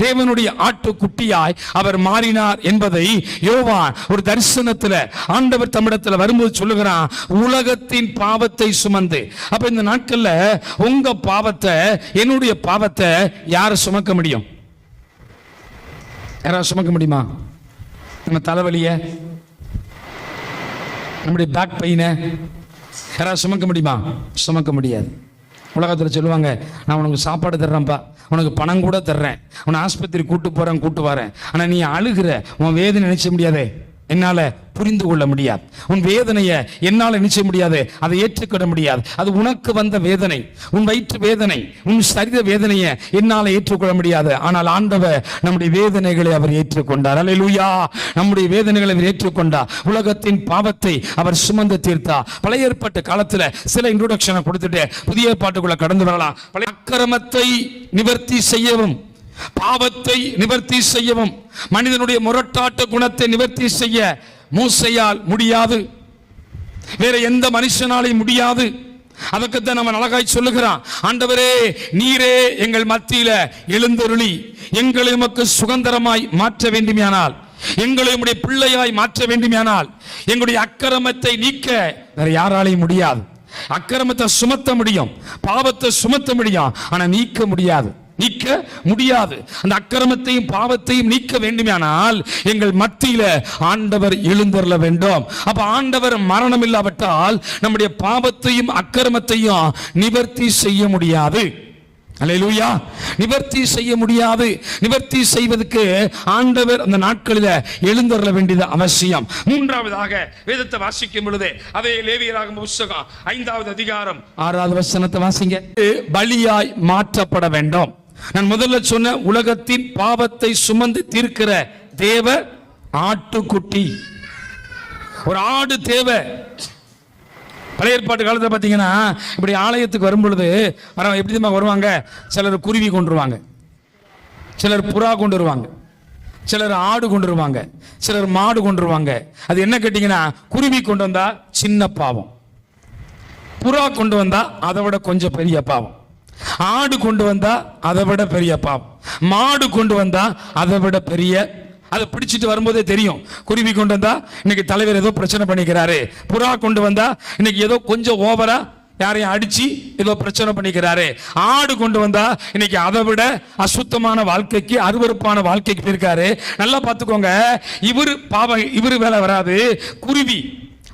தேவனுடைய ஆட்டுக்குட்டியாய் அவர் மாறினார் என்பதை யோவான் ஒரு தரிசனத்துல ஆண்டவர் தம்மிடத்துல வரும்போது சொல்லுகிறான், உலகத்தின் பாவத்தை சுமந்து. அப்ப இந்த நாட்கள்ல உங்க பாவத்தை, என்னுடைய பாவத்தை யார சுமக்க முடியும்? யாராவது சுமக்க முடியுமா? நம்ம தலைவலிய, நம்முடைய பேக் பெயினை யாராவது சுமக்க முடியுமா? சுமக்க முடியாது. உலகத்தில் சொல்லுவாங்க, நான் உனக்கு சாப்பாடு தர்றேன்ப்பா, உனக்கு பணம் கூட தர்றேன், உன்னை ஆஸ்பத்திரி கூட்டு போறேன் கூட்டு வரேன், ஆனால் நீ அழுகிற, உன் வேதனை நினைச்ச முடியாதே, என்னால் புரிந்து கொள்ள முடியாது. உன் வேதனையை என்னால் நினைச்ச முடியாது, அதை ஏற்றுக்கொள்ள முடியாது. அது உனக்கு வந்த வேதனை, உன் வயிற்று வேதனை, உன் சரீர வேதனையை என்னால் ஏற்றுக்கொள்ள முடியாது. ஆனால் ஆண்டவர் நம்முடைய வேதனைகளை அவர் ஏற்றுக்கொண்டார். அல்லேலூயா! நம்முடைய வேதனைகளை அவர் ஏற்றுக்கொண்டார். உலகத்தின் பாவத்தை அவர் சுமந்து தீர்த்தார். பழைய ஏற்பாட்டு காலத்தில் சில இன்ட்ரோடக்ஷனை கொடுத்துட்டு புதிய ஏற்பாட்டுக்குள்ள கடந்து வரலாம். பழைய அக்கிரமத்தை நிவர்த்தி செய்யவும், பாவத்தை நிவர்த்தி செய்யவும், மனிதனுடைய முரட்டாட்ட குணத்தை நிவர்த்தி செய்ய மூசையால் முடியாது, வேற எந்த மனுஷனாலையும் முடியாது. அதற்குத்தான் நம்ம அழகாய் சொல்லுகிறான், ஆண்டவரே நீரே எங்கள் மத்தியில எழுந்தருளி எங்களை உமக்கு சுதந்திரமாய் மாற்ற வேண்டுமானால், எங்களை உம்முடைய பிள்ளையாய் மாற்ற வேண்டுமானால், எங்களுடைய அக்கிரமத்தை நீக்க வேற யாராலையும் முடியாது. அக்கிரமத்தை சுமத்த முடியும், பாவத்தை சுமத்த முடியும், ஆனா நீக்க முடியாது, நீக்க முடியாது. அந்த அக்கிரமத்தையும் பாவத்தையும் நீக்க வேண்டுமானால் எங்கள் மத்தியில ஆண்டவர் எழுந்தருள வேண்டும். அப்ப ஆண்டவர் மரணம் இல்லாவிட்டால் நம்முடைய பாவத்தையும் அக்கிரமத்தையும் நிவர்த்தி செய்ய முடியாது. அல்லேலூயா! நிவர்த்தி செய்ய முடியாது. நிவர்த்தி செய்வதற்கு ஆண்டவர் அந்த நாட்களில் எழுந்தருள வேண்டியது அவசியம். மூன்றாவதாக வேதத்தை வாசிக்கும் பொழுது அதே லேவியராகம புத்தகம் 5வது அதிகாரம் 6வது வசனத்தை வாசிங்க. பலியாய் மாற்றப்பட வேண்டும். நான் முதல்ல சொன்ன உலகத்தின் பாவத்தை சுமந்து தீர்க்கிற தேவ ஆட்டுக்குட்டி, ஒரு ஆடு தேவை. பழைய ஏற்பாட்டு காலத்தில் பார்த்தீங்கன்னா இப்படி ஆலயத்துக்கு வரும் பொழுது எப்படி தான் வருவாங்க? சிலர் குருவி கொண்டு வருவாங்க, சிலர் புறா கொண்டு வருவாங்க, சிலர் ஆடு கொண்டு வருவாங்க, சிலர் மாடு கொண்டு வருவாங்க. அது என்ன கேட்டீங்கன்னா, குருவி கொண்டு வந்தா சின்ன பாவம், புறா கொண்டு வந்தா அதை விட கொஞ்சம் பெரிய பாவம், ஆடு கொண்டு வந்தா அதை விட பெரிய பாவம், மாடு கொண்டு வந்தா அதை விட பெரிய. அதை பிடிச்சிட்டு வரும்போதே தெரியும், குருவி கொண்டு வந்தா இன்னைக்கு தலைவர் ஏதோ பிரச்சனை பண்ணிக்கிறாரு, புறா கொண்டு வந்தா இன்னைக்கு ஏதோ கொஞ்சம் ஓவரா யாரையும் அடிச்சு ஏதோ பிரச்சனை பண்ணிக்கிறாரு, ஆடு கொண்டு வந்தா இன்னைக்கு அதை விட அசுத்தமான வாழ்க்கைக்கு, அருவருப்பான வாழ்க்கைக்கு போயிருக்காரு. நல்லா பார்த்துக்கோங்க, இவரு பாவம், இவரு வேலை வராது. குருவி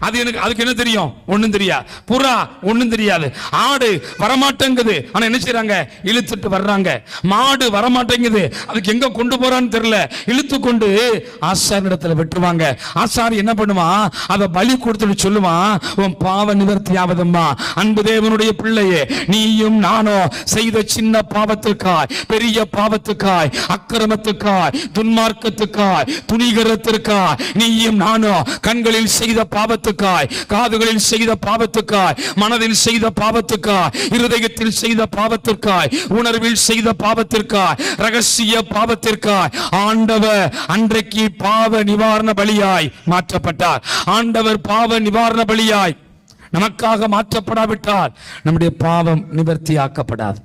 அது எனக்கு, அதுக்கு என்ன தெரியும்? ஒண்ணும் தெரியாது. புறா ஒண்ணும் தெரியாது. ஆடு வரமாட்டேங்குது, ஆனா என்ன செய்யறாங்க? இழுத்துட்டு வர்றாங்க. மாடு வரமாட்டேங்குது, அதுக்கு எங்க கொண்டு போறான்னு தெரியல, இழுத்து கொண்டு ஆசாரிடத்துல வெட்டுவாங்க. ஆசாரி என்ன பண்ணுவான்? அதை பலி கொடுத்துட்டு சொல்லுவான், உன் பாவ நிவர்த்தி ஆவதம்மா. அன்பு தேவனுடைய பிள்ளையே, நீயும் நானும் செய்த சின்ன பாவத்துக்காய், பெரிய பாவத்துக்காய், அக்கிரமத்துக்காய், துன்மார்க்கத்துக்காய், துணிகரத்திற்காய், நீயும் நானும் கண்களில் செய்த பாவத்துக்காய், காதுகளில் செய்த பாவத்துக்காய், மனதில் செய்த பாவத்துக்காய், இருதயத்தில் செய்த பாவத்திற்காய், உணர்வில் செய்த பாவத்திற்காய், ரகசிய பாவத்திற்காய் ஆண்டவர் அன்றைக்கு பாவ நிவாரண பலியாய் மாற்றப்பட்டார். ஆண்டவர் பாவ நிவாரண பலியாய் நமக்காக மாற்றப்படாவிட்டால் நம்முடைய பாவம் நிவர்த்தி ஆக்கப்படாது.